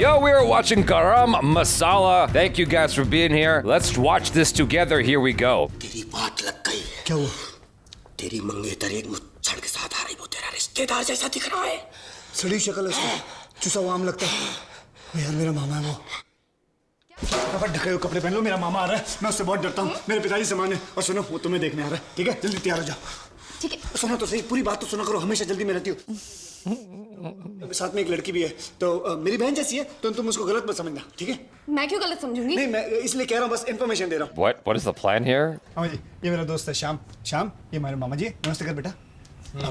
Yo, we are watching Garam Masala. Thank you guys for being here. Let's watch this together. Here we go. तेरी बात लग गई। क्या हुआ? तेरी मंगेतर एक मुच्छड़ के साथ आ रही, वो तेरा रिश्तेदार जैसा दिख रहा है। सड़ी शक्ल है उसकी, चुसा हुआ आम लगता है। यार मेरा मामा है वो। पापा ढके हुए कपड़े पहन लो, मेरा मामा आ रहा है। मैं उससे बहुत डरता हूँ। मेरे पिताजी समान है। और सुनो, वो तुम्हें देखने आ रहा है। ठीक है, जल्दी तैयार हो जाओ। ठीक है। सुनो तो सही, पूरी बात तो सुना करो। हमेशा जल्दी में रहती हो। साथ में एक लड़की भी है, तो मेरी बहन जैसी है, तो तुम उसको गलत मत समझना, ठीक है? मैं क्यों गलत समझूंगी? नहीं, मैं इसलिए कह रहा हूँ, बस इन्फॉर्मेशन दे रहा हूँ। What is the plan here? मामा जी, ये मेरा दोस्त है श्याम। श्याम, ये हमारे मामा जी। नमस्ते कर बेटा।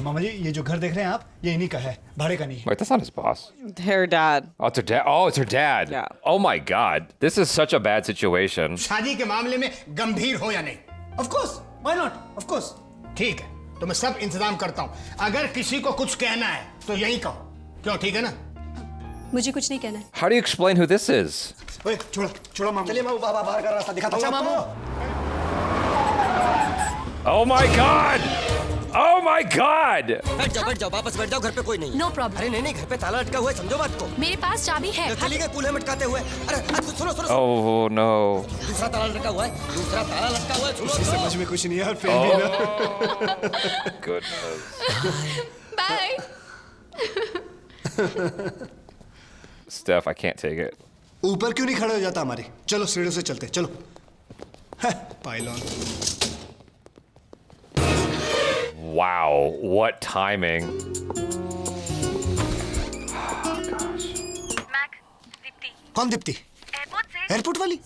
मामा जी, ये जो घर देख रहे हैं आप, ये इन्हीं का है, भाड़े का नहीं है। Wait, that's not his boss. Her dad. Oh, it's her dad. Oh, it's her dad. Yeah. Oh my God, this is such a bad situation. शादी के मामले में गंभीर हो या नहीं? Of course, why not? Of course. ठीक है, तो मैं सब इंतजाम करता हूँ। अगर किसी को कुछ कहना है, तो यही कहो। क्यों, ठीक है ना? मुझे कुछ नहीं कहना है। How do you explain who this is? ओए, छोड़ा मामा। चलिए मैं बाहर का रास्ता दिखाता हूँ आपको। Oh my God! Oh my God! बैठ जाओ, वापस बैठ जाओ, घर पे कोई नहीं। No problem. अरे नहीं, घर पे ताला लटका हुआ है, समझो बात को। मेरे पास चाबी है। चली गए कूल्हे मटकाते हुए। अरे सुनो। Oh no! दूसरा ताला लटका हुआ है, सुनो। समझ में कुछ नहीं यार, फिर भी ना। Goodness. Bye. Steph, I can't take it. ऊपर क्यों नहीं खड़े हो जाता हमारे? चलो सीढ़ियों से चलते, चलो। पाइलॉन। Wow, what timing. कौन दीप्ति? एयरपोर्ट वाली?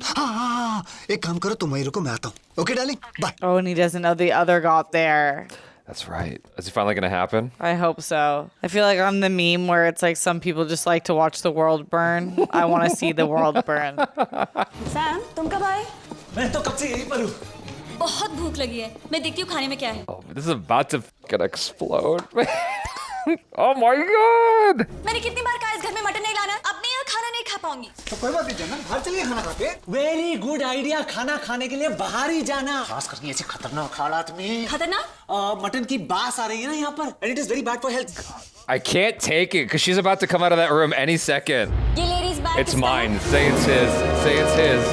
हाँ, एक काम करो, तुम वहीं रुको, मैं आता हूँ। Okay darling, bye. Oh, and he doesn't know the other got there. That's right. Is it finally gonna happen? I hope so. I feel like I'm the meme where it's like some people just like to watch the world burn. I want to see the world burn. Sam, तुम कब आए? मैं तो कब से यहीं पर हूँ। बहुत भूख लगी है। मैं देखती हूँ खाने में क्या है। Oh, this is about to gonna explode. Oh my God! मैंने कितनी बार कहा इस घर में मटन नहीं लाना। अब मैं यहाँ खाना नहीं खा पाऊंगी। तो कोई बात नहीं जाना, बाहर चलिए खाना खाते। वेरी गुड आइडिया, खाना खाने के लिए बाहर ही जाना। खास करके ऐसे खतरनाक हालात में। खतरनाक? मटन की बास आ रही है ना यहाँ पर, and it is very bad for health. I can't take it because she's about to come out of that room any second. ये ladies bag It's mine. Say it's his. Say it's his.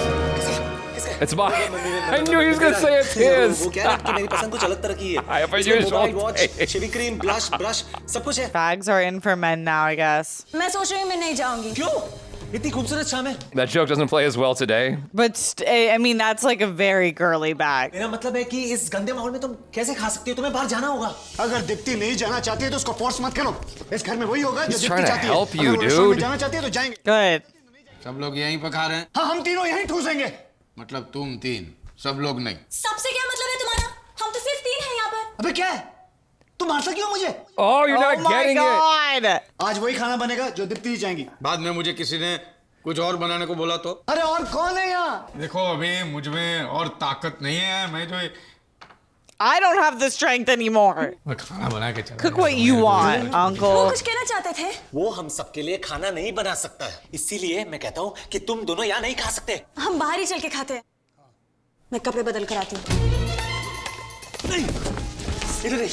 It's mine. I knew he was gonna say it's his. वो कह रहा है कि मेरी पसंद कुछ अलग तरह की है। I have a usual mobile watch, taste. Shaving cream, blush, सब कुछ है। Bags are in for men now, I guess. मैं सोच रही हूँ मैं नहीं जाऊंगी। क्यों? इतनी खूबसूरत शाम है। That joke doesn't play as well today. But I mean, that's like a very girly bag. मेरा मतलब है कि इस गंदे माहौल में तुम कैसे खा सकती हो? तुम्हें बाहर जाना होगा। अगर दीप्ति नहीं जाना चाहती है तो उसको फोर्स मत करो। इस घर में वही होगा जो He's दीप्ति trying to चाहती है। help you, अगर वो रेस्टोरेंट में dude. जाना चाहती है तो जाएंगे। Good. सब लोग यहीं पर खा रहे हैं? हाँ, हम तीनों यहीं ठूसेंगे। मतलब तुम तीन, सब लोग नहीं। सबसे क्या मतलब है तुम्हारा? हम तो सिर्फ 3 हैं यहाँ पर। अबे क्या है? तुम मारता क्यों मुझे? Oh, you're Oh not my getting it. God! आज वही खाना बनेगा जो दीप्ति जाएंगी। बाद में मुझे किसी ने कुछ और बनाने को बोला तो? अरे और कौन है यहाँ? देखो अभी मुझ में और ताकत नहीं है, मैं जो I don't have the strength anymore. मैं खाना बना के चला। Cook what you want, वो Uncle. कुछ कहना चाहते थे? वो हम सबके लिए खाना नहीं बना सकता है, इसीलिए मैं कहता हूँ कि तुम दोनों यहाँ नहीं खा सकते। हम बाहर ही चल के खाते हैं। मैं कपड़े बदल कर आती हूँ। नहीं, इधर नहीं,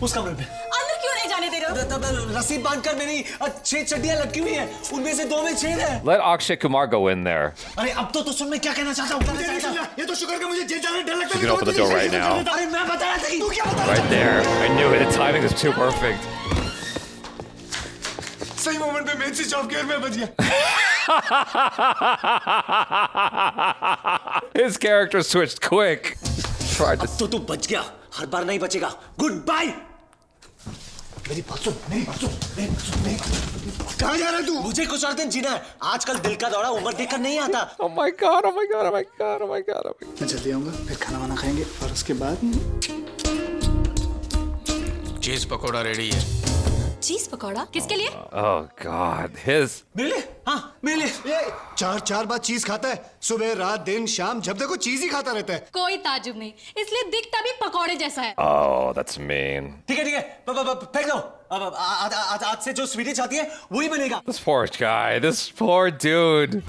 उस कमरे में। अंदर क्यों नहीं जाने दे रहे हो? तब रस्सी बांधकर मेरी 6 चड्डियाँ लटकी हुई हैं, उनमें से 2 में छेद है। Let Akshay Kumar go in there. अरे अब तो सुन मैं क्या कहना चाहता हूँ। ये तो शुक्र का मुझे जेल जाने डर लगता है। She's gonna open the door right now. अरे मैं बता रहा था कि तू क्या बता रहा Right there. I knew it. The timing was too perfect. सही मोमेंट पे मेन स्विच ऑफ किया, मैं बच गया। His character switched quick. Tried to. तो तू बच गया, हर बार नहीं बचेगा। Good bye. मेरी बात सुन। कहाँ जा रहा है तू? मुझे कुछ और दिन जीना है। आजकल दिल का दौरा उम्र देखकर नहीं आता। Oh my God! Oh my God! Oh my God! Oh my God! Oh my God! मैं जल्दी आऊँगा, फिर खाना वाना खाएंगे और उसके बाद चीज पकोड़ा रेडी है। चीज पकौड़ा किसके लिए? Oh God! His. मेरे लिए? हाँ, मेरे लिए। ये 4 बार चीज खाता है, सुबह रात दिन शाम, जब देखो चीज ही खाता रहता है। कोई ताजुब नहीं, इसलिए दिखता भी पकौड़े जैसा है। Oh, that's mean. ठीक है, फेंक दो। अब आज से जो स्वीटी चाहती है वही बनेगा। This poor guy. This poor dude.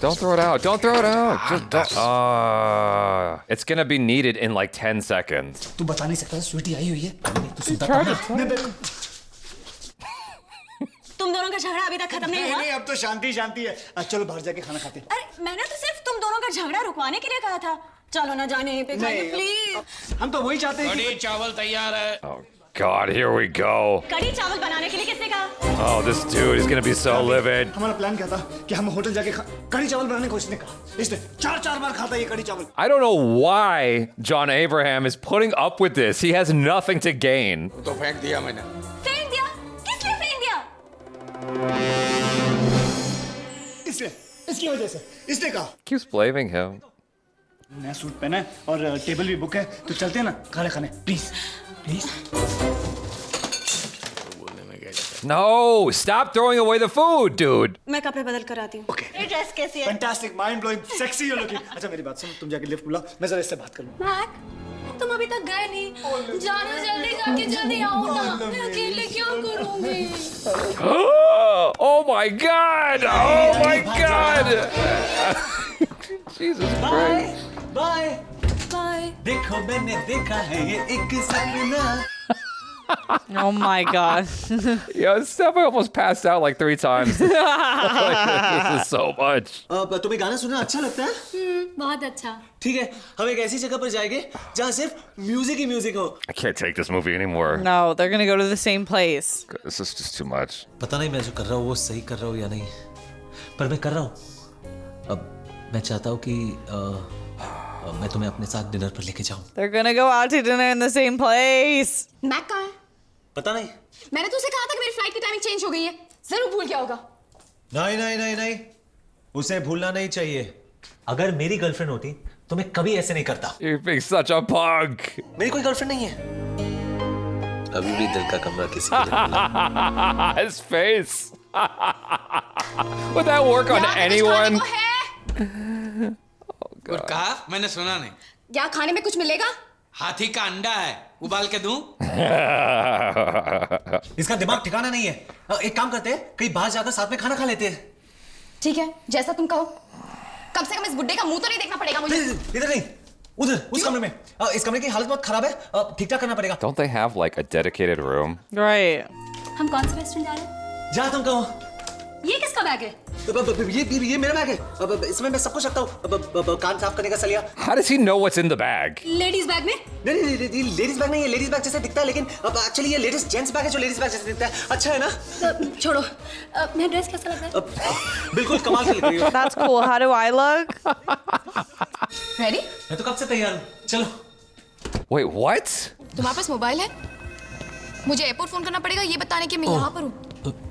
Don't throw it out. Don't throw it out. Just don't. It's gonna be needed in like 10 seconds. तू बता नहीं सकता, स्वीटी आई हुई है। तू सुनता Try था to ना? तुम दोनों का झगड़ा अभी तक खत्म नहीं हुआ? नहीं, अब तो शांति शांति है। चलो बाहर जाके खाना खाते हैं। अरे मैंने तो सिर्फ तुम दोनों का झगड़ा रुकवाने के लिए कहा था। चलो ना जाने यहीं पे खाइए प्लीज। हम तो वही चाहते हैं कड़ी चावल तैयार है। Oh God, here we go. कड़ी चावल बनाने के लिए किसने कहा? Oh, this dude is gonna be so livid. हमारा प्लान क्या था कि हम होटल जाके कड़ी चावल बनाने को इसने कहा। इसने 4 बार खाता ये कड़ी चावल। I don't know why John Abraham is putting up with this. He has nothing to gain. तो फेंक दिया मैंने। फेंक दिया? किस लिए फेंक दिया? इसलिए, इसकी वजह से इसने कहा। Keeps blaming him. नया सूट पहना है और टेबल भी बुक है, तो चलते हैं ना खाना खाने please please. No, stop throwing away the food, dude. मैं कपड़े बदल कर आती हूँ। ओके। ये ड्रेस कैसी है? Fantastic, mind blowing, sexy you looking. अच्छा मेरी बात सुन, तुम जाके लिफ्ट बुलाओ, मैं जरा इससे बात कर लूँ। मैक, तुम अभी तक गए नहीं। जाना जल्दी जाके जल्दी आओ ना। मैं अकेले क्या करूँगी? Oh my God! Oh my God! Jesus Christ. Bye bye. देखो मैंने देखा है ये एक सपना। Oh my God. Yo, Steph almost passed out like 3 times. Like, this is so much. तुम्हें गाना सुनना अच्छा लगता है? बहुत अच्छा। ठीक है, हम एक ऐसी जगह पर जाएंगे जहाँ सिर्फ म्यूजिक ही म्यूजिक हो। I can't take this movie anymore. No, they're gonna go to the same place. This is just too much. पता नहीं मैं जो कर रहा हूँ वो सही कर रहा हूँ या नहीं, पर मैं कर रहा हूँ। अब मैं चाहता हूँ कि मैं तुम्हें अपने साथ डिनर पर लेके जाऊँ। They're gonna go out to dinner in the same place. Mac कहाँ है? पता नहीं। मैंने तुझसे कहा था कि मेरी फ्लाइट की टाइमिंग चेंज हो गई है। जरूर भूल गया होगा। नहीं नहीं नहीं नहीं, उसे भूलना नहीं चाहिए। अगर मेरी गर्लफ्रेंड होती तो मैं कभी ऐसे नहीं करता। You're being such a punk. मेरी कोई गर्लफ्रेंड नहीं है। अभी भी दिल का कमरा किसी के लिए खुला है। His face. Would that work on anyone? कुछ कहा? मैंने सुना नहीं। क्या खाने में कुछ मिलेगा? हाथी का अंडा है, उबाल के दूं? इसका दिमाग ठिकाना नहीं है। एक काम करते हैं, कहीं बाहर जाकर साथ में खाना खा लेते हैं। ठीक है, जैसा तुम कहो। कम से कम इस बुड्ढे का मुंह तो नहीं देखना पड़ेगा मुझे। इधर नहीं, उधर उस कमरे में। इस कमरे की हालत बहुत खराब है, ठीक ठाक करना पड़ेगा। Don't they have like a dedicated room? Right. हम कौन से रेस्टोरेंट जा रहे हैं? जहाँ तुम कहो। ये किसका बैग है? ये मेरा बैग है। इसमें मैं सब कुछ रखता हूँ। कान साफ करने का सलिया। How does he know what's in the bag? Ladies bag में? नहीं लेडीज बैग नहीं है। लेडीज बैग जैसे दिखता है, लेकिन एक्चुअली ये लेडीज जेंट्स बैग है जो लेडीज बैग जैसे दिखता है। अच्छा है ना? छोड़ो। मेरा ड्रेस कैसा लग रहा है? बिल्कुल कमाल की लग रही हो। That's cool. How do I look? Ready? मैं तो कब से तैयार हूँ। चलो। Wait, what? तुम्हारे पास मोबाइल है? मुझे एयरपोर्ट फोन करना पड़ेगा ये बताने कि मैं यहाँ पर हूँ।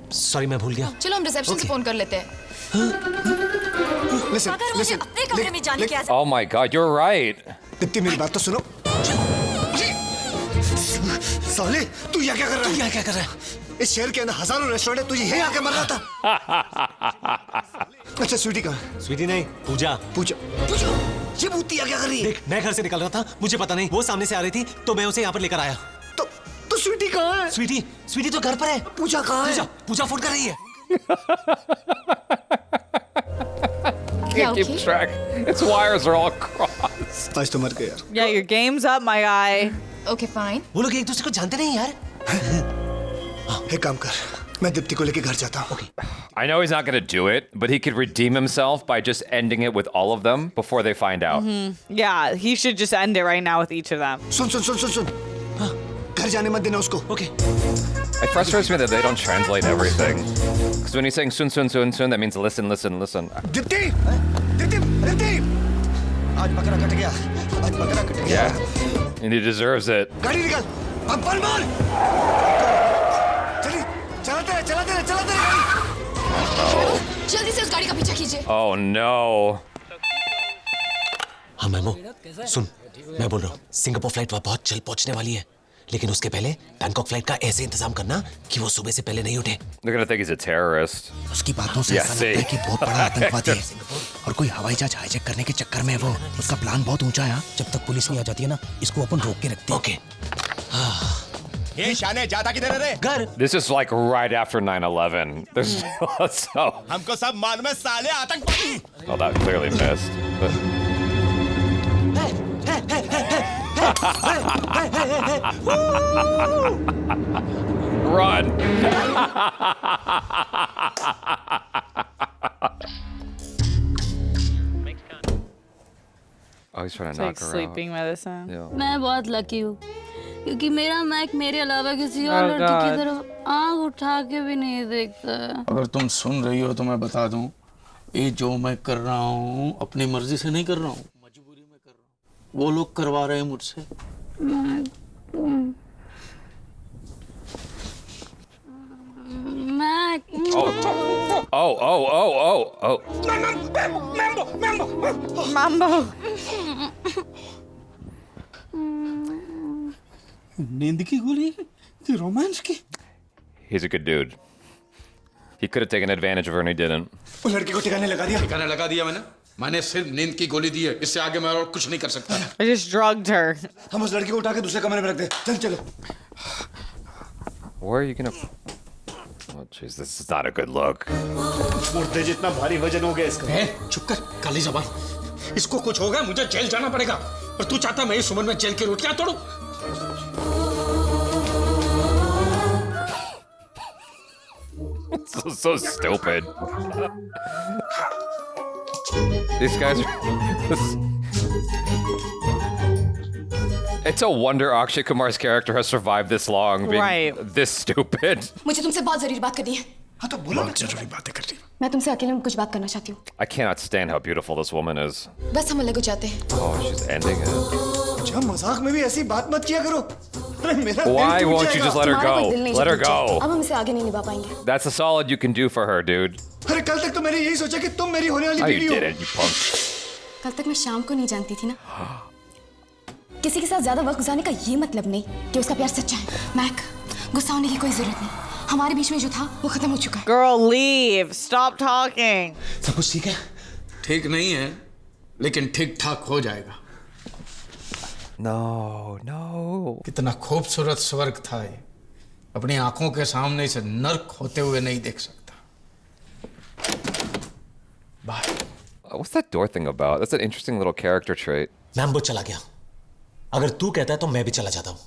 सॉरी मैं भूल गया। चलो हम रिसेप्शन से फोन कर लेते हैं। अगर मुझे अपने कमरे में जाने की आज़ादी। Oh my God, you're right. Deepti मेरी बात तो सुनो। साले तू यहाँ क्या कर रहा है? क्या कर रहा है? इस शहर के अंदर हजारों रेस्टोरेंट है, तुझे यहीं आके मर रहा था। अच्छा स्वीटी कहाँ है? स्वीटी नहीं, पूजा। पूजा ये भूतिया क्या कर रही है? देख मैं घर से निकल रहा था, मुझे पता नहीं वो सामने से आ रही थी तो मैं उसे यहाँ पर लेकर आया। तो स्वीटी कहाँ है? स्वीटी तो घर पर है। पूजा कहाँ है? पूजा फोन कर रही है। Can't keep track. Its wires are all crossed. आज तो मर गए यार। Yeah, your game's up, my guy. Okay fine. वो लोग एक दूसरे को जानते नहीं यार। एक काम कर, मैं दीप्ति को लेके घर जाता हूँ। I know he's not gonna do it, but he could redeem himself by just ending it with all of them before they find out. Yeah, he should just end it right now with each of them. सुन। घर जाने मत देना उसको। Okay. It frustrates me that they don't translate everything. Because when he's saying sun, that means listen. Deepti! आज बकरा cut गया। Yeah, and he deserves it. गाड़ी निकाल, अब बल मार। चलाते रहे गाड़ी। जल्दी से उस गाड़ी का पीछा कीजिए। Oh no. हाँ मैमो, सुन मैं बोल रहा हूँ सिंगापुर फ्लाइट वहाँ बहुत जल्द पहुँचने वाली है, लेकिन उसके पहले बैंकॉक फ्लाइट का ऐसे इंतजाम करना कि वो सुबह से पहले नहीं उठे। They're gonna think he's a terrorist. उसकी बातों से ऐसा लगता है कि बहुत बड़ा आतंकवादी है और कोई हवाई जहाज हाईजैक करने के चक्कर में है वो। उसका प्लान बहुत ऊंचा है। जब तक पुलिस नहीं आ जाती है ना, इसको अपन रोक के रखते हैं। ओके। ये शाने ज्यादा किधर है रे? घर। This is like right after 9/11. There's so. हमको सब मालूम है साले आतंकवादी। Oh, that clearly missed. But... Run. Oh, he's trying to knock Take her out. sleeping medicine. Yeah. मैं बहुत लकी हूँ क्योंकि मेरा मैक मेरे अलावा किसी और Oh, लड़की की God. तरफ आँख उठा के भी नहीं देखता है। अगर तुम सुन रही हो तो मैं बता दूं, ये जो मैं कर रहा हूँ अपनी मर्जी से नहीं कर रहा हूँ, मजबूरी में कर रहा हूँ। वो लोग करवा रहे हैं मुझसे। Mac Oh. Mambo. नींद की गोली कि रोमांस की? He's a good dude. He could have taken advantage of her and he didn't. वो लड़की को ठिकाने लगा दिया। ठिकाने लगा दिया मैंने सिर्फ नींद की गोली दी है, इससे आगे मैं और कुछ नहीं कर सकता। I just drugged her. हम उस लड़की को उठा के दूसरे कमरे में रख दे। चल चलो। Where are you gonna... Oh, jeez, this is not a good look. मुर्दे जितना भारी वजन हो गया इसका। चुप कर, काली ज़बान। इसको कुछ होगा, मुझे जेल जाना पड़ेगा। और तू चाहता मैं इस उम्र में जेल की रोटियां तोड़ूं? So stupid. These guys are... It's a wonder Akshay Kumar's character has survived this long being Right. this stupid. मुझे तुमसे बहुत जरूरी बात करनी है। हाँ तो बोलो ना। जरूरी बातें कर रही। मैं तुमसे अकेले में कुछ बात करना चाहती हूँ। I cannot stand how beautiful this woman is. बस हम अलग हो जाते हैं। Oh, she's ending it. अच्छा मजाक में भी ऐसी बात मत किया करो। अरे मेरा दिल Why टूट won't you जाएगा। just let her तुम्हारा कोई दिल go? नहीं Let her टूट जाए। go. अब हम इसे आगे नहीं निभा पाएंगे। That's a solid you can do for her, dude. अरे कल तक तो मैंने यही सोचा कि तुम मेरी होने वाली Oh, बीवी you हो। did it, you punk. कल तक मैं शाम को नहीं जानती थी ना। किसी के साथ ज्यादा वक्त गुजारने का ये मतलब नहीं कि उसका प्यार सच्चा है। मैक, गुस्सा होने की कोई जरूरत नहीं। हमारे बीच में जो था वो खत्म हो चुका है। Girl, leave. Stop talking. सब कुछ ठीक है? ठीक नहीं है, लेकिन ठीक ठाक हो जाएगा। No. कितना खूबसूरत स्वर्ग था ये। अपनी आंखों के सामने इसे नर्क होते हुए नहीं देख सकता। Bye. What's that door thing about? That's an interesting little character trait. Mambo चला गया। अगर तू कहता है तो मैं भी चला जाता हूँ,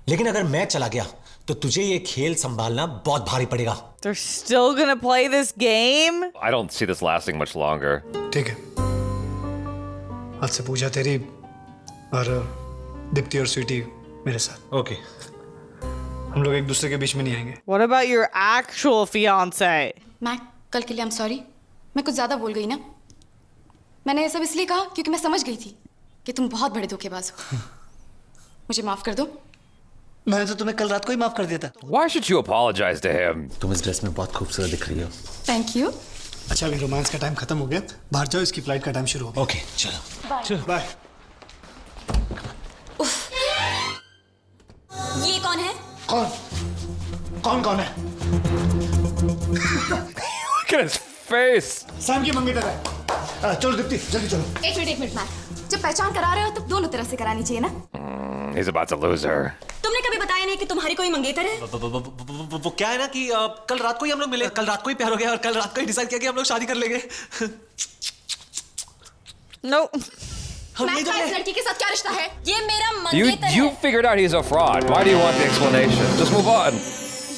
लेकिन अगर मैं चला गया तो तुझे ये खेल संभालना बहुत भारी पड़ेगा। They're still gonna play this game? I don't see this lasting much longer. ठीक है। आज से पूजा तेरी और दीप्ति और स्वीटी मेरे साथ। ओके। हम लोग एक दूसरे के बीच में नहीं आएंगे। What about your actual fiance? Mac, कल के लिए I'm sorry। मैं कुछ ज्यादा बोल गई ना। मैंने ये सब इसलिए कहा क्योंकि मैं समझ गई थी कि तुम बहुत बड़े धोखेबाज हो। मुझे माफ कर दो। मैंने तो तुम्हें कल रात को ही माफ कर दिया था। Why should you apologize to him? तुम इस ड्रेस में बहुत खूबसूरत दिख रही हो। Thank you. अच्छा अभी रोमांस का टाइम खत्म हो गया, बाहर जाओ, इसकी फ्लाइट का टाइम शुरू हो गया। ओके, चलो। बाय। ये कौन है? कौन है? Look at his face. Sam की मंगेतर है। चलो दीप्ति जल्दी चलो। एक मिनट मैक। जब पहचान करा रहे हो तो दोनों तरफ से करानी चाहिए ना। He's about to lose her. तुमने कभी बताया नहीं कि तुम्हारी कोई मंगेतर है? वो क्या है ना कि कल रात को ही हम लोग मिले, कल रात को ही प्यार हो गया और कल रात को ही डिसाइड किया कि हम लोग शादी कर लेंगे। No. मैक का इस लड़की के साथ क्या रिश्ता है? ये मेरा मंगेतर You है। figured out he's a fraud. Why do you want the explanation? Just move on.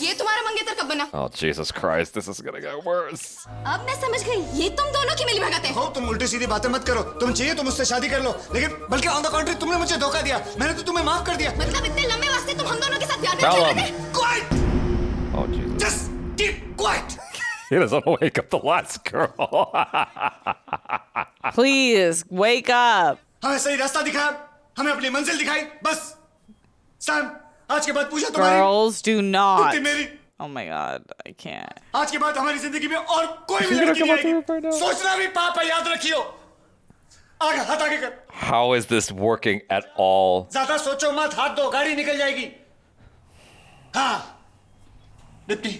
ये तुम्हारा मंगेतर कब बना? Oh, Jesus Christ. This is gonna get worse. अब मैं समझ गई, ये तुम दोनों की मिली भगत है। हो तुम उल्टी सीधी बातें मत करो। तुम चाहिए तो मुझसे शादी कर लो, लेकिन बल्कि ऑन द कॉन्ट्री तुमने मुझे धोखा दिया। मैंने तो तुम्हें माफ कर दिया। मतलब इतने लंबे वास्ते तुम हम दोनों के साथ प्यार Tell नहीं him. करते? Quiet! Oh, Jesus. Just keep quiet! He doesn't wake up the last girl. Please, wake up. हमें सही रास्ता दिखाया, हमें अपनी मंजिल दिखाई, बस। सैम, आज के बाद पूजा तुम्हारी, Girls, do not. दीप्ति मेरी। Oh my god, I can't. आज के बाद हमारी जिंदगी में और कोई भी लड़की नहीं आएगी। सोचना भी पाप है, याद रखियो। आगे हाथ आगे कर। How is this working at all? ज्यादा सोचो मत, हाथ दो, गाड़ी निकल जाएगी। हाँ, Deepti.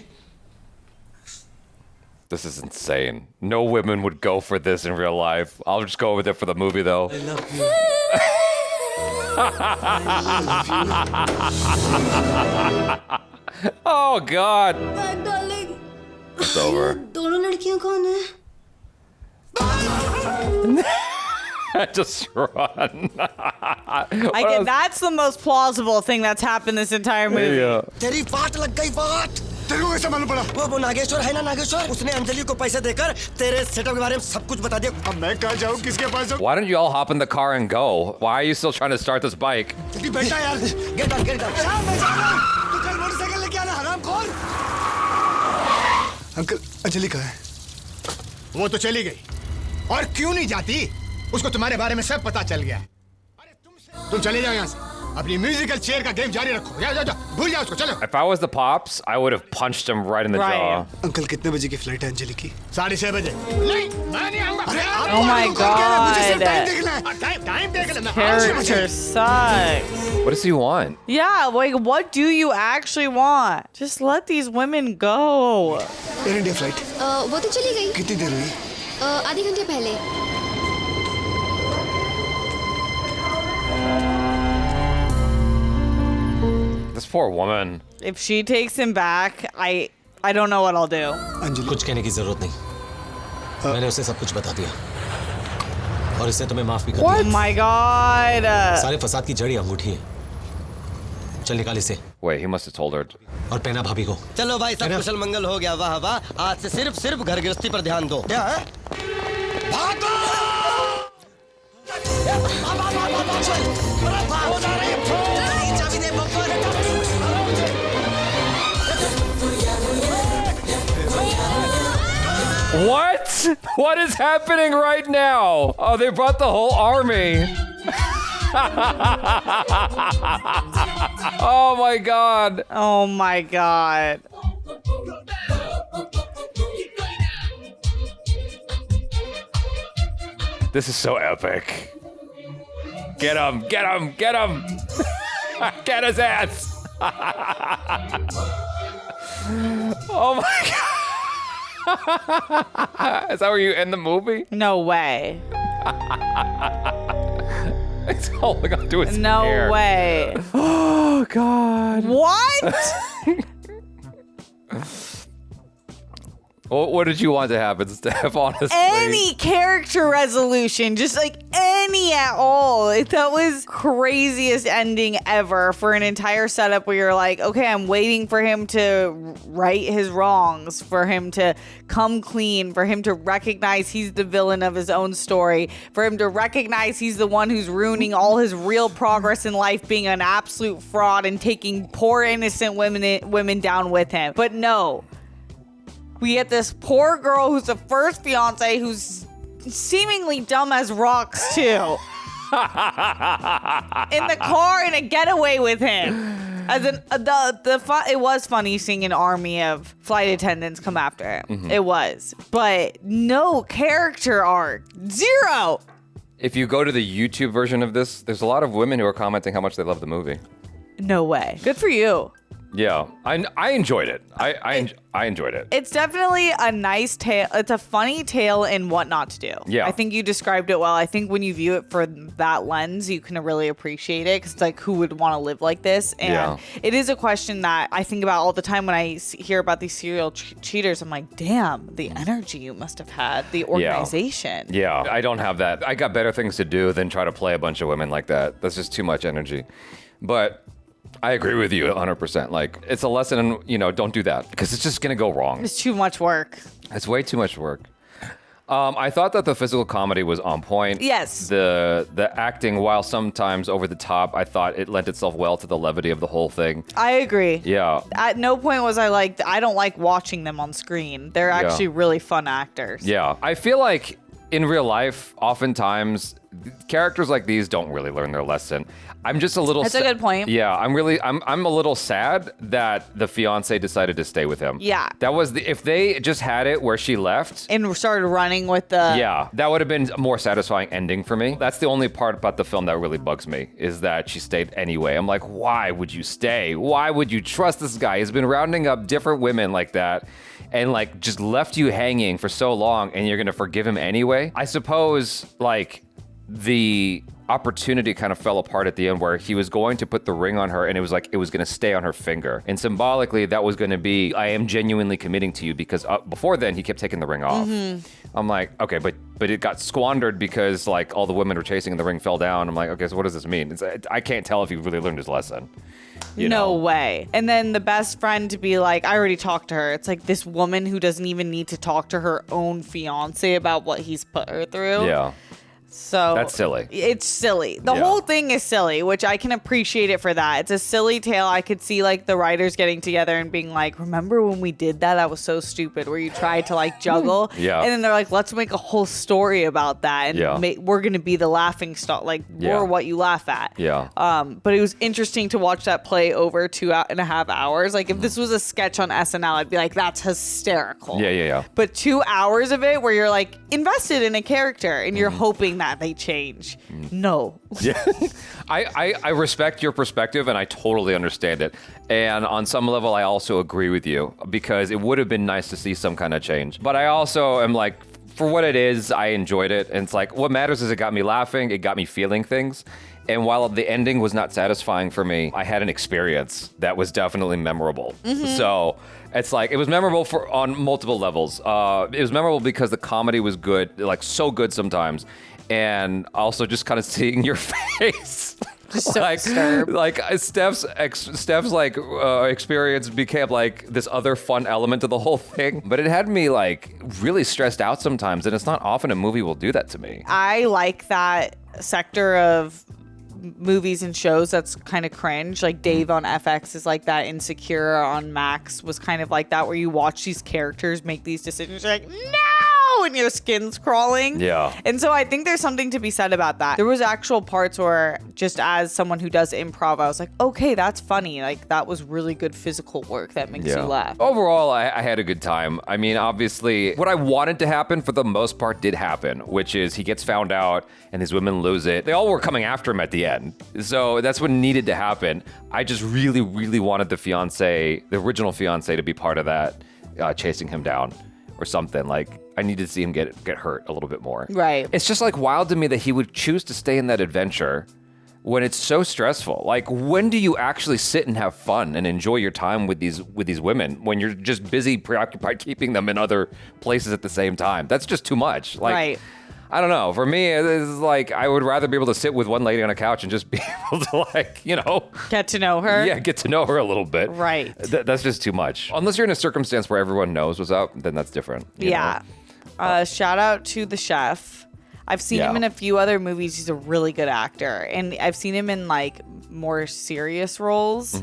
This is insane. No women would go for this in real life. I'll just go over there for the movie, though. I love you. Oh, God. Darling, It's over. दोनों लड़कियां कौन है? Just run. That's the most plausible thing that's happened this entire movie. Yeah. तेरी बात लग गई बात। तेरे को कैसे मालूम पड़ा? वो नागेश्वर है ना नागेश्वर, उसने अंजलि को पैसे देकर तेरे सेटअप के बारे में सब कुछ बता दिया। अब मैं कहाँ जाऊँ, किसके पास जाऊँ? Why don't you all hop in the car and go? Why are you still trying to start this bike? जल्दी बैठा यार। Get down, get down। मैं जा रहा हूँ। तू कल मोटरसाइकिल लेके आना, हरामखोर। अंकल, अंजलि कहाँ है? वो तो चली गई। और क्यों नहीं जाती? उसको तुम्हारे बारे में सब पता चल गया है। अरे तुम चले जाओ यहाँ से। अपनी म्यूजिकल चेयर का गेम जारी रखो। जा जा जा, भूल जाओ उसको, चलो। If I was the Pops, I would have punched him right in the jaw. Uncle कितने बजे की फ्लाइट है अंजलि की? 6:30 बजे। नहीं, मैं नहीं आऊँगा। Oh my god. टाइम देख लेना। Character sucks. What does he want? Yeah, like what do you actually want? Just let these women go. Air India flight वो तो चली गई कितनी देर हुई? आधे घंटे पहले। This poor woman. If she takes him back, I don't know what I'll do. Anjali कुछ कहने की जरूरत नहीं, मैंने उसे सब कुछ बता दिया और इससे तुम्हें माफ भी कर दिया। Oh my god. सारे फसाद की जड़ी अंगूठी है। चल निकाल इसे। Wait, he must have told her. और पहना भाभी को। चलो भाई, सब कुशल मंगल हो गया। वाह वाह, आज से सिर्फ घर गृहस्थी पर ध्यान दो। क्या है? भागो! चाबी दे Babbar. What? What is happening right now? Oh, they brought the whole army. Oh my god. Oh my god. This is so epic. Get him, get him, get him. Get his ass. Oh my god. Is that where you end the movie? No way. It's all I got to do his No hair. way. Oh god. What? What did you want to happen, Steph? Honestly. Any character resolution, just like any at all. That was craziest ending ever for an entire setup where you're like, okay, I'm waiting for him to right his wrongs, for him to come clean, for him to recognize he's the villain of his own story, for him to recognize he's the one who's ruining all his real progress in life, being an absolute fraud and taking poor innocent women down with him. But no. We get this poor girl who's the first fiance who's seemingly dumb as rocks too. In the car in a getaway with him. As in, it was funny seeing an army of flight attendants come after him. Mm-hmm. It was. But no character arc. Zero. If you go to the YouTube version of this, there's a lot of women who are commenting how much they love the movie. No way. Good for you. Yeah, I enjoyed it. I enjoyed it. It's definitely a nice tale. It's a funny tale in what not to do. Yeah. I think you described it well. I think when you view it for that lens, you can really appreciate it because it's like, who would want to live like this? And it is a question that I think about all the time when I hear about these serial cheaters. I'm like, damn, the energy you must have had, the organization. Yeah, I don't have that. I got better things to do than try to play a bunch of women like that. That's just too much energy. But I agree with you 100%. Like, it's a lesson in, don't do that because it's just going to go wrong. It's too much work. It's way too much work. I thought that the physical comedy was on point. Yes. The acting, while sometimes over the top, I thought it lent itself well to the levity of the whole thing. I agree. Yeah. At no point was I don't like watching them on screen. They're actually really fun actors. Yeah. I feel like in real life, oftentimes, characters like these don't really learn their lesson. I'm just a little. That's a good point. Yeah, I'm a little sad that the fiance decided to stay with him. Yeah. That was if they just had it where she left and started running with the. Yeah, that would have been a more satisfying ending for me. That's the only part about the film that really bugs me is that she stayed anyway. I'm like, why would you stay? Why would you trust this guy? He's been rounding up different women like that. And like just left you hanging for so long and you're gonna forgive him anyway? I suppose like the opportunity kind of fell apart at the end where he was going to put the ring on her and it was like it was going to stay on her finger. And symbolically, that was going to be, I am genuinely committing to you, because before then, he kept taking the ring off. I'm like, okay, but it got squandered because like all the women were chasing and the ring fell down. I'm like, okay, so what does this mean? I can't tell if he really learned his lesson. No way. And then the best friend to be like, I already talked to her. It's like this woman who doesn't even need to talk to her own fiance about what he's put her through. Yeah. So that's silly. It's silly. The whole thing is silly, which I can appreciate it for that. It's a silly tale. I could see like the writers getting together and being like, remember when we did that? That was so stupid, where you tried to like juggle. Yeah. And then they're like, let's make a whole story about that. And we're going to be the laughing stock. Like, we're what you laugh at. Yeah. But it was interesting to watch that play over 2.5 hours. Like, if this was a sketch on SNL, I'd be like, that's hysterical. Yeah. But 2 hours of it where you're like invested in a character and you're hoping that they change. No. Yeah. I respect your perspective and I totally understand it. And on some level, I also agree with you, because it would have been nice to see some kind of change. But I also am like, for what it is, I enjoyed it. And it's like, what matters is it got me laughing, it got me feeling things. And while the ending was not satisfying for me, I had an experience that was definitely memorable. So it's like, it was memorable on multiple levels. It was memorable because the comedy was good, like so good sometimes. And also just kind of seeing your face. Just so disturbed. Like Steph's like experience became like this other fun element to the whole thing. But it had me like really stressed out sometimes. And it's not often a movie will do that to me. I like that sector of movies and shows that's kind of cringe. Like Dave on FX is like that. Insecure on Max was kind of like that, where you watch these characters make these decisions. You're like, no! And your skin's crawling. Yeah. And so I think there's something to be said about that. There was actual parts where, just as someone who does improv, I was like, okay, that's funny. Like, that was really good physical work that makes you laugh. Overall, I had a good time. I mean, obviously, what I wanted to happen for the most part did happen, which is he gets found out and his women lose it. They all were coming after him at the end. So that's what needed to happen. I just really, really wanted the original fiance, to be part of that, chasing him down or something. Like, I needed to see him get hurt a little bit more. Right. It's just like wild to me that he would choose to stay in that adventure when it's so stressful. Like, when do you actually sit and have fun and enjoy your time with these women when you're just busy, preoccupied keeping them in other places at the same time? That's just too much. Like, right. I don't know. For me, it's like I would rather be able to sit with one lady on a couch and just be able to, like, get to know her. Yeah, get to know her a little bit. Right. That's just too much. Unless you're in a circumstance where everyone knows what's up, then that's different. You know? Shout out to the chef. I've seen him in a few other movies. He's a really good actor. And I've seen him in like more serious roles.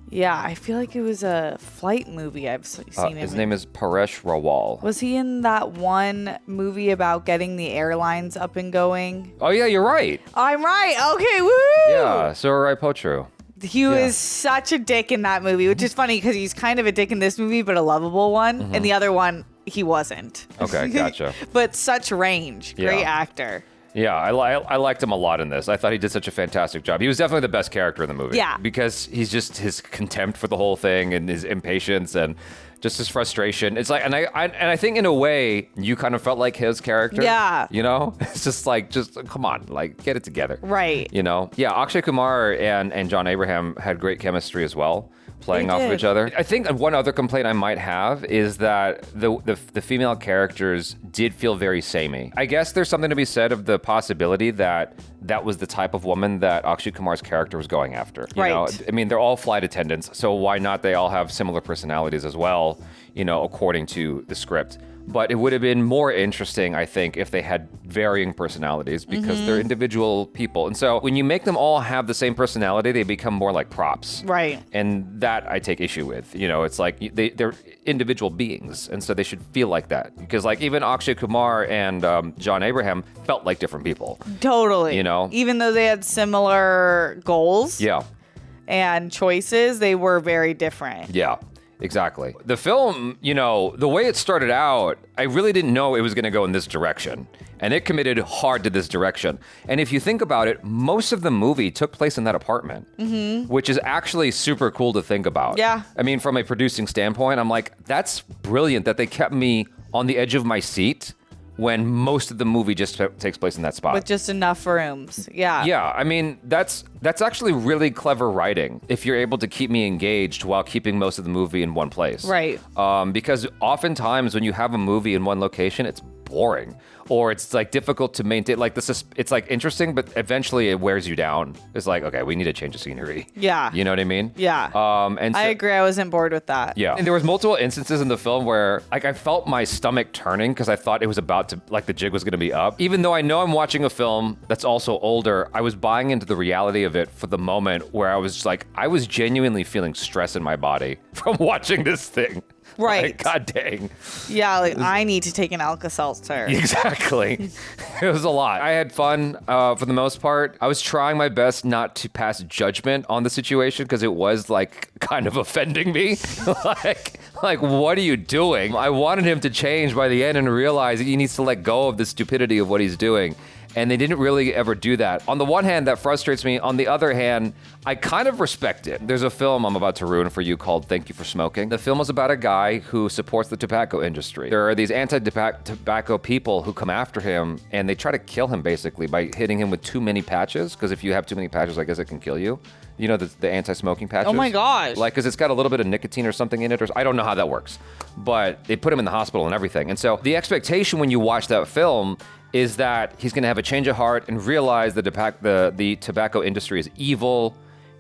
Yeah, I feel like it was a flight movie I've seen him His name is Paresh Rawal. Was he in that one movie about getting the airlines up and going? Oh, yeah, you're right. I'm right. Okay, woo! Yeah, Surai Potru. He was such a dick in that movie, which is funny because he's kind of a dick in this movie, but a lovable one. And the other one, he wasn't. Okay, gotcha. But such range. Great actor. Yeah, I liked him a lot in this. I thought he did such a fantastic job. He was definitely the best character in the movie. Yeah. Because he's just his contempt for the whole thing and his impatience and just his frustration. It's like, and I think in a way you kind of felt like his character. Yeah. It's just like, come on, like get it together. Right. Yeah, Akshay Kumar and John Abraham had great chemistry as well, playing off of each other. I think one other complaint I might have is that the female characters did feel very samey. I guess there's something to be said of the possibility that was the type of woman that Akshay Kumar's character was going after. You know? I mean, they're all flight attendants, so why not they all have similar personalities as well, according to the script. But it would have been more interesting, I think, if they had varying personalities because they're individual people. And so when you make them all have the same personality, they become more like props. Right. And that I take issue with. It's like they're individual beings. And so they should feel like that. Because like even Akshay Kumar and John Abraham felt like different people. Totally. Even though they had similar goals. Yeah. And choices, they were very different. Yeah. Exactly. The film, the way it started out, I really didn't know it was going to go in this direction. And it committed hard to this direction. And if you think about it, most of the movie took place in that apartment, which is actually super cool to think about. Yeah. I mean, from a producing standpoint, I'm like, that's brilliant that they kept me on the edge of my seat when most of the movie just takes place in that spot. With just enough rooms. Yeah. Yeah, I mean, that's actually really clever writing if you're able to keep me engaged while keeping most of the movie in one place. Right. Because oftentimes when you have a movie in one location, it's boring or it's like difficult to maintain. Like it's like interesting, but eventually it wears you down. It's like, okay, we need to change the scenery. Yeah. You know what I mean? Yeah. And so, I agree. I wasn't bored with that. yeah. And there was multiple instances in the film where like I felt my stomach turning because I thought it was about to, like the jig was going to be up. Even though I know I'm watching a film that's also older, I was buying into the reality of it for the moment where I was like, I was genuinely feeling stress in my body from watching this thing. Right. Like, God dang. Yeah, like I need to take an Alka-Seltzer. Exactly. It was a lot. I had fun for the most part. I was trying my best not to pass judgment on the situation because it was like kind of offending me. like, what are you doing? I wanted him to change by the end and realize that he needs to let go of the stupidity of what he's doing. And they didn't really ever do that. On the one hand, that frustrates me. On the other hand, I kind of respect it. There's a film I'm about to ruin for you called Thank You for Smoking. The film is about a guy who supports the tobacco industry. There are these anti-tobacco people who come after him and they try to kill him basically by hitting him with too many patches. Because if you have too many patches, I guess it can kill you. You know, the anti-smoking patches? Oh my gosh. Like, because it's got a little bit of nicotine or something in it. Or I don't know how that works. But they put him in the hospital and everything. And so the expectation when you watch that film is that he's going to have a change of heart and realize the tobacco industry is evil,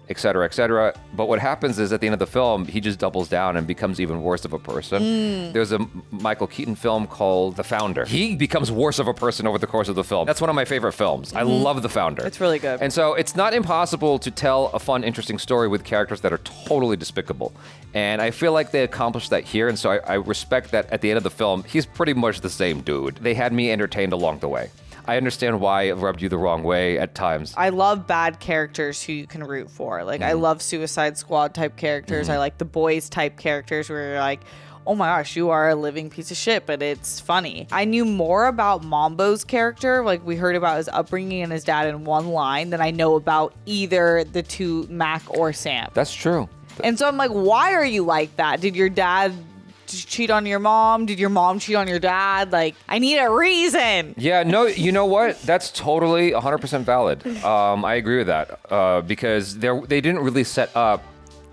et cetera, et cetera. But what happens is at the end of the film, he just doubles down and becomes even worse of a person. There's a Michael Keaton film called The Founder. He becomes worse of a person over the course of the film. That's one of my favorite films. I love The Founder. It's really good. And so it's not impossible to tell a fun, interesting story with characters that are totally despicable. And I feel like they accomplished that here. And so I respect that at the end of the film, he's pretty much the same dude. They had me entertained along the way. I understand why it rubbed you the wrong way at times. I love bad characters who you can root for. Like, I love Suicide Squad type characters. I like the boys type characters where you're like, oh my gosh, you are a living piece of shit, but it's funny. I knew more about Mambo's character. Like, we heard about his upbringing and his dad in one line than I know about either the two, Mac or Sam. That's true. And so I'm like, why are you like that? Did your dad cheat on your mom? Did your mom cheat on your dad? Like, I need a reason. Yeah, no, you know what? That's totally 100% valid. I agree with that because they didn't really set up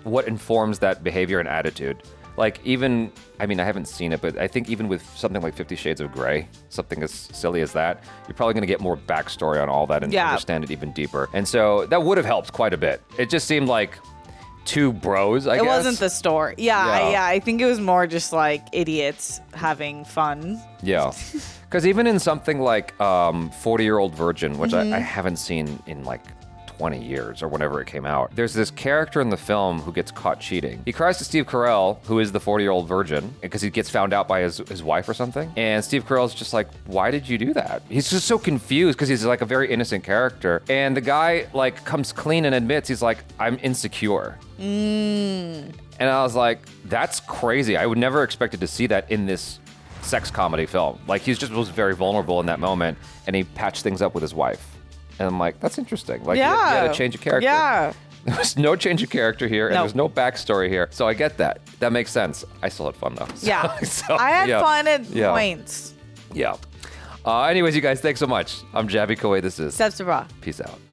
what informs that behavior and attitude. Like, even, I mean, I haven't seen it, but I think even with something like 50 Shades of Grey, something as silly as that, you're probably going to get more backstory on all that and understand it even deeper. And so that would have helped quite a bit. It just seemed like two bros, I guess. It wasn't the story. Yeah, I think it was more just like idiots having fun. Yeah. Because even in something like 40-Year-Old Virgin, which I haven't seen in like 20 years or whenever it came out, there's this character in the film who gets caught cheating. He cries to Steve Carell, who is the 40-Year-Old Virgin, because he gets found out by his wife or something. And Steve Carell's just like, why did you do that? He's just so confused because he's like a very innocent character. And the guy like comes clean and admits he's like, I'm insecure. And I was like, that's crazy. I would never expected to see that in this sex comedy film. Like, he just was very vulnerable in that moment and he patched things up with his wife. And I'm like, that's interesting. Like, you had a change of character. Yeah. There was no change of character here, and there's no backstory here. So I get that. That makes sense. I still had fun, though. Yeah. So, I had fun at points. Yeah. Anyways, you guys, thanks so much. I'm Jaby Koei. This is Steph Sabra. Peace out.